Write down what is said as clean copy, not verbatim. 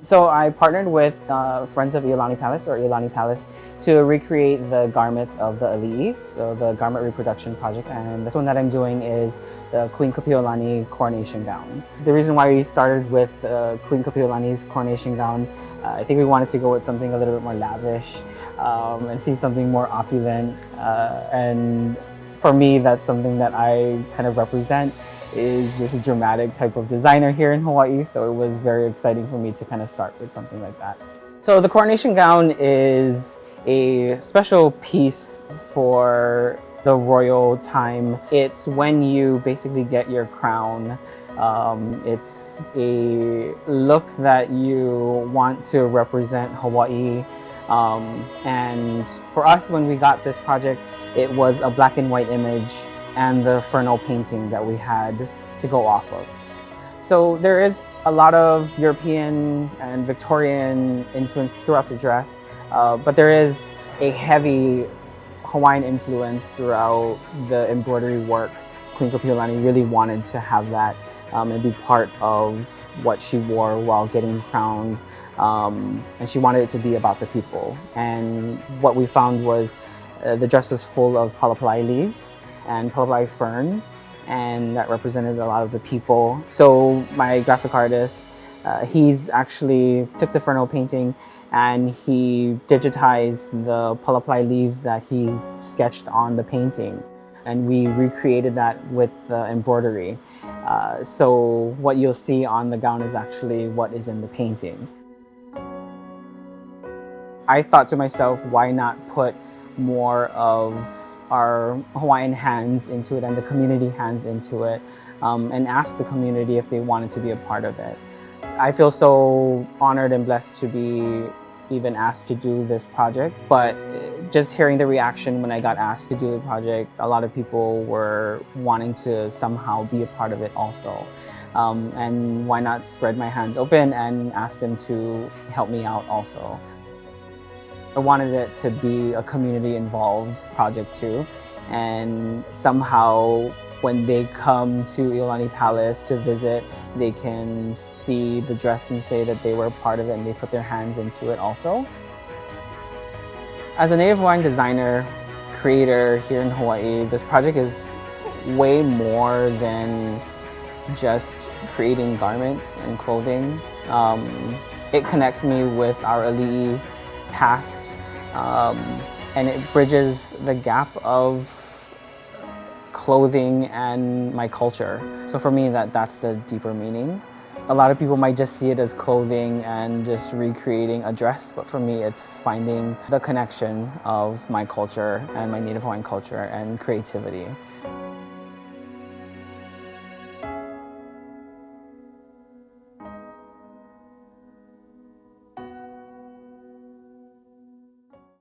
So I partnered with Friends of Iolani Palace or Iolani Palace to recreate the garments of the Aliʻi, so the garment reproduction project, and the one that I'm doing is the Queen Kapiolani coronation gown. The reason why we started with Queen Kapiolani's coronation gown, I think we wanted to go with something a little bit more lavish and see something more opulent, and for me that's something that I kind of represent is this dramatic type of designer here in Hawaii, so it was very exciting for me to kind of start with something like that. So the coronation gown is a special piece for the royal time. It's when you basically get your crown. It's a look that you want to represent Hawaii. And for us, when we got this project, it was a black and white image and the Fernal painting that we had to go off of. So there is a lot of European and Victorian influence throughout the dress, but there is a heavy Hawaiian influence throughout the embroidery work. Queen Kapiolani really wanted to have that and be part of what she wore while getting crowned. And she wanted it to be about the people. And what we found was the dress was full of palapalai leaves and palapalai fern, and that represented a lot of the people. So my graphic artist, he's actually took the Fernal painting and he digitized the palapalai leaves that he sketched on the painting. And we recreated that with the embroidery. So what you'll see on the gown is actually what is in the painting. I thought to myself, why not put more of our Hawaiian hands into it and the community hands into it, and ask the community if they wanted to be a part of it. I feel so honored and blessed to be even asked to do this project, but just hearing the reaction when I got asked to do the project, a lot of people were wanting to somehow be a part of it also. And why not spread my hands open and ask them to help me out also. I wanted it to be a community-involved project too, and somehow when they come to Iolani Palace to visit, they can see the dress and say that they were part of it and they put their hands into it also. As a Native Hawaiian designer, creator here in Hawaii, this project is way more than just creating garments and clothing. It connects me with our Aliʻi past, and it bridges the gap of clothing and my culture. So for me, that's the deeper meaning. A lot of people might just see it as clothing and just recreating a dress, but for me, it's finding the connection of my culture and my Native Hawaiian culture and creativity.